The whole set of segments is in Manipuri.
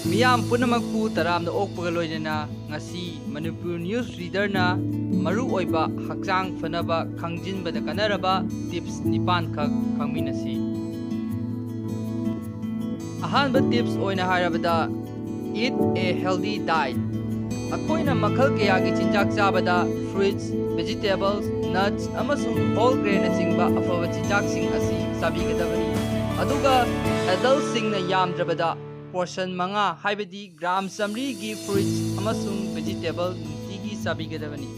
ꯃꯤꯌꯥꯝ ꯄꯨꯝꯅꯃꯛꯄꯨ ꯇꯔꯥꯝꯅ ꯑꯣꯛꯄꯒ ꯂꯣꯏꯅꯅ ꯉꯁꯤ ꯃꯅꯤꯄꯨꯔ ꯅ꯭ꯌꯨꯁ ꯔꯤꯗꯔꯅ ꯃꯔꯨꯑꯣꯏꯕ ꯍꯛꯆꯥꯡ ꯐꯅꯕ ꯈꯪꯖꯤꯟꯕꯗ ꯀꯥꯟꯅꯔꯕ ꯇꯤꯞꯁ 9ꯈꯛ ꯈꯪꯃꯤꯟꯅꯁꯤ꯫ ꯑꯍꯥꯟꯕ ꯇꯤꯞꯁ ꯑꯣꯏꯅ ꯍꯥꯏꯔꯕꯗ ꯏꯠ ꯑꯦ ꯍꯦꯜꯗꯤ ꯗꯥꯏꯠ꯫ ꯑꯩꯈꯣꯏꯅ ꯃꯈꯜ ꯀꯌꯥꯒꯤ ꯆꯤꯟꯖꯥꯛ ꯆꯥꯕꯗ ꯐ꯭ꯔꯨꯏꯠꯁ, ꯚꯦꯖꯤꯇꯦꯕꯜꯁ, ꯅꯠꯁ ꯑꯃꯁꯨꯡ ꯍꯣꯜ ꯒ꯭ꯔꯦꯟꯅꯆꯤꯡꯕ ꯑꯐꯕ ꯆꯤꯟꯖꯥꯛꯁꯤꯡ ꯑꯁꯤ ꯆꯥꯕꯤꯒꯗꯕꯅꯤ꯫ ꯑꯗꯨꯒ ꯑꯦꯗꯜꯠꯁꯤꯡꯅ ꯌꯥꯝꯗ꯭ꯔꯕꯗ ꯄꯣꯔꯁꯟ 5 ꯍꯥꯏꯕꯗꯤ ꯒ꯭ꯔꯥꯝ 100ꯒꯤ ꯐ꯭ꯔꯨꯏꯠꯁ ꯑꯃꯁꯨꯡ ꯚꯦꯖꯤꯇꯦꯕꯜ ꯅꯨꯡꯇꯤꯒꯤ ꯆꯥꯕꯤꯒꯗꯕꯅꯤ꯫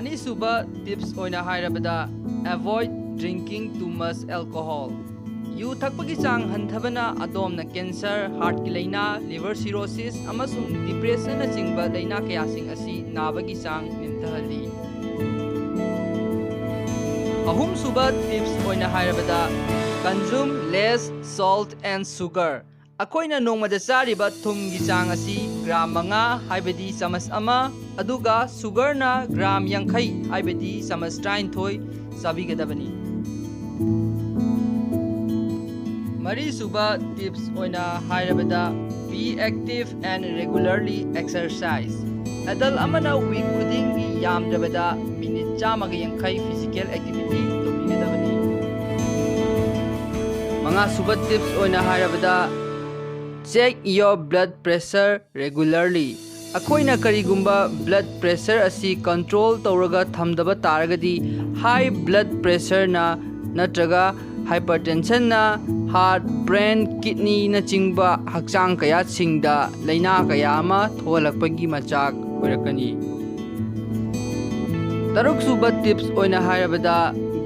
ꯑꯅꯤꯁꯨꯕ ꯇꯤꯞꯁ ꯑꯣꯏꯅ ꯍꯥꯏꯔꯕꯗ ꯑꯦꯚꯣꯏꯗ ꯗ꯭ꯔꯤꯡꯀꯤꯡ ꯇꯨ ꯃꯆ ꯑꯦꯜꯀꯣꯍꯣꯜ꯫ ꯌꯨ ꯊꯛꯄꯒꯤ ꯆꯥꯡ ꯍꯟꯊꯕꯅ ꯑꯗꯣꯝꯅ ꯀꯦꯟꯁꯔ, ꯍꯥꯔꯠꯀꯤ ꯂꯥꯏꯅꯥ, ꯂꯤꯚꯔ ꯁꯤꯔꯣꯁꯤꯁ ꯑꯃꯁꯨꯡ ꯗꯤꯄ꯭ꯔꯦꯁꯟꯅꯆꯤꯡꯕ ꯂꯥꯏꯅꯥ ꯀꯌꯥꯁꯤꯡ ꯑꯁꯤ ꯅꯥꯕꯒꯤ ꯆꯥꯡ ꯅꯦꯝꯊꯍꯜꯂꯤ꯫ ꯑꯍꯨꯝꯁꯨꯕ ꯇꯤꯞꯁ ꯑꯣꯏꯅ ꯍꯥꯏꯔꯕꯗ consume less salt and sugar. ꯑꯩꯈꯣꯏꯅ ꯅꯣꯡꯃꯗ ꯆꯥꯔꯤꯕ ꯊꯨꯝꯒꯤ ꯆꯥꯡ ꯑꯁꯤ ꯒ꯭ꯔꯥꯝ 5 ꯍꯥꯏꯕꯗꯤ ꯆꯃꯆ 1, ꯑꯗꯨꯒ ꯁꯨꯒꯔꯅ ꯒ꯭ꯔꯥꯝ 50 ꯍꯥꯏꯕꯗꯤ ꯆꯃꯆ 13 ꯆꯥꯕꯤꯒꯗꯕꯅꯤ꯫ ꯃꯔꯤꯁꯨꯕ ꯇꯤꯞꯁ ꯑꯣꯏꯅ ꯍꯥꯏꯔꯕꯗ be active and regularly exercise. Adult ꯑꯃꯅ ꯋꯤꯛ ꯈꯨꯗꯤꯡꯒꯤ ꯌꯥꯝꯗ꯭ꯔꯕꯗ ꯃꯤꯅꯤꯠ 150 ꯐꯤꯖꯤꯀꯦꯜ ꯑꯦꯛꯇꯤꯚꯤꯇꯤ ꯇꯧꯕꯤꯒꯗꯕꯅꯤ꯫ ꯃꯉꯥꯁꯨꯕ ꯇꯤꯞꯁ ꯑꯣꯏꯅ ꯍꯥꯏꯔꯕꯗ check your blood pressure regularly. ꯑꯩꯈꯣꯏꯅ ꯀꯔꯤꯒꯨꯝꯕ ꯕ꯭ꯂꯗ ꯄ꯭ꯔꯦꯁꯔ ꯑꯁꯤ ꯀꯟꯇ꯭ꯔꯣꯜ ꯇꯧꯔꯒ ꯊꯝꯗꯕ ꯇꯥꯔꯒꯗꯤ ꯍꯥꯏ ꯕ꯭ꯂꯗ ꯄ꯭ꯔꯦꯁꯔꯅ ꯅꯠꯇ꯭ꯔꯒ ꯍꯥꯏꯄꯔꯇꯦꯟꯁꯟꯅ ꯍꯥꯔꯠ, ꯕ꯭ꯔꯦꯟ, ꯀꯤꯗꯅꯤꯅꯆꯤꯡꯕ ꯍꯛꯆꯥꯡ ꯀꯌꯥꯠꯁꯤꯡꯗ ꯂꯥꯏꯅꯥ ꯀꯌꯥ ꯑꯃ ꯊꯣꯛꯍꯜꯂꯛꯄꯒꯤ ꯃꯆꯥꯛ ꯑꯣꯏꯔꯛꯀꯅꯤ꯫ ꯇꯔꯨꯛꯁꯨꯕ ꯇꯤꯞꯁ ꯑꯣꯏꯅ ꯍꯥꯏꯔꯕꯗ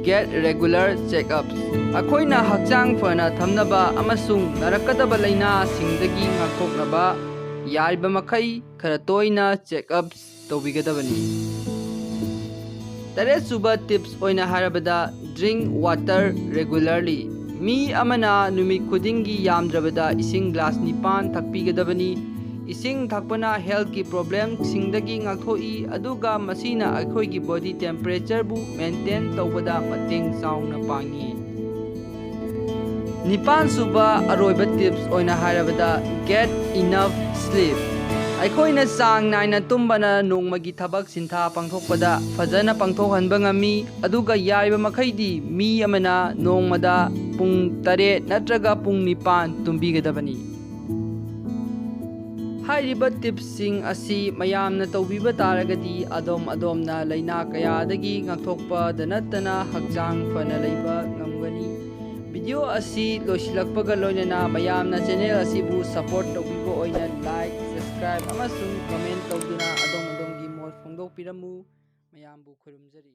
ꯒꯦꯠ ꯔꯦꯒꯨꯂꯔ ꯆꯦꯛꯑꯞꯁ꯫ ꯑꯩꯈꯣꯏꯅ ꯍꯛꯆꯥꯡ ꯐꯅ ꯊꯝꯅꯕ ꯑꯃꯁꯨꯡ ꯅꯥꯔꯛꯀꯗꯕ ꯂꯥꯏꯅꯥꯁꯤꯡꯗꯒꯤ ꯉꯥꯛꯊꯣꯛꯅꯕ ꯌꯥꯔꯤꯕꯃꯈꯩ ꯈꯔ ꯇꯣꯏꯅ ꯆꯦꯛꯑꯞꯁ ꯇꯧꯕꯤꯒꯗꯕꯅꯤ꯫ ꯇꯔꯦꯠꯁꯨꯕ ꯇꯤꯞꯁ ꯑꯣꯏꯅ ꯍꯥꯏꯔꯕꯗ ꯗ꯭ꯔꯤꯡꯛ ꯋꯥꯇꯔ ꯔꯦꯒꯨꯂꯔꯂꯤ꯫ ꯃꯤ ꯑꯃꯅ ꯅꯨꯃꯤꯠ ꯈꯨꯗꯤꯡꯒꯤ ꯌꯥꯝꯗ꯭ꯔꯕꯗ ꯏꯁꯤꯡ ꯒ꯭ꯂꯥꯁ 9 ꯊꯛꯄꯤꯒꯗꯕꯅꯤ꯫ ꯏꯁꯤꯡ ꯊꯛꯄꯅ ꯍꯦꯜꯊꯀꯤ ꯄ꯭ꯔꯣꯕ꯭ꯂꯦꯝꯁꯤꯡꯗꯒꯤ ꯉꯥꯛꯊꯣꯛꯏ ꯑꯗꯨꯒ ꯃꯁꯤꯅ ꯑꯩꯈꯣꯏꯒꯤ ꯕꯣꯗꯤ ꯇꯦꯝꯄꯔꯦꯆꯔꯕꯨ ꯃꯦꯟꯇꯦꯟ ꯇꯧꯕꯗ ꯃꯇꯦꯡ ꯆꯥꯎꯅ ꯄꯥꯡꯉꯤ꯫ 9ꯁꯨꯕ ꯑꯔꯣꯏꯕ ꯇꯤꯞꯁ ꯑꯣꯏꯅ ꯍꯥꯏꯔꯕꯗ ꯒꯦꯠ ꯏꯅꯐ ꯁ꯭ꯂꯤꯞ꯫ ꯑꯩꯈꯣꯏꯅ ꯆꯥꯡ ナꯏꯅ ꯇꯨꯝꯕꯅ ꯅꯣꯡꯃꯒꯤ ꯊꯕꯛ ꯁꯤꯟꯊꯥ ꯄꯥꯡꯊꯣꯛꯄꯗ ꯐꯖꯅ ꯄꯥꯡꯊꯣꯛꯍꯟꯕ ꯉꯝꯃꯤ ꯑꯗꯨꯒ ꯌꯥꯔꯤꯕꯃꯈꯩꯗꯤ ꯃꯤ ꯑꯃꯅ ꯅꯣꯡꯃꯗ ꯄꯨꯡ 8 ꯅꯠꯇ꯭ꯔꯒ ꯄꯨꯡ 9 ꯇꯨꯝꯕꯤꯒꯗꯕꯅꯤ꯫ ꯍꯥꯏꯔꯤꯕ ꯇꯤꯞꯁꯁꯤꯡ ꯑꯁꯤ ꯃꯌꯥꯝꯅ ꯇꯧꯕꯤꯕ ꯇꯥꯔꯒꯗꯤ ꯑꯗꯣꯝꯅ ꯂꯥꯏꯅꯥ ꯀꯌꯥꯗꯒꯤ ꯉꯥꯛꯊꯣꯛꯄꯗ ꯅꯠꯇꯅ ꯍꯛꯆꯥꯡ ꯐꯅ ꯂꯩꯕ ꯉꯝꯒꯅꯤ꯫ ꯚꯤꯗꯤꯑꯣ ꯑꯁꯤ ꯂꯣꯏꯁꯤꯜꯂꯛꯄꯒ ꯂꯣꯏꯅꯅ ꯃꯌꯥꯝꯅ ꯆꯦꯅꯦꯜ ꯑꯁꯤꯕꯨ ꯁꯄꯣꯔꯠ ꯇꯧꯕꯤꯕ ꯑꯣꯏꯅ ꯂꯥꯏꯛ, ꯁꯕꯁꯀ꯭ꯔꯥꯏꯕ ꯑꯃꯁꯨꯡ ꯀꯃꯦꯟꯠ ꯇꯧꯗꯨꯅ ꯑꯗꯣꯝꯒꯤ ꯃꯣꯠ ꯐꯣꯡꯗꯣꯛꯄꯤꯔꯝꯃꯨ꯫ ꯃꯌꯥꯝꯕꯨ ꯈꯨꯔꯨꯝꯖꯔꯤ꯫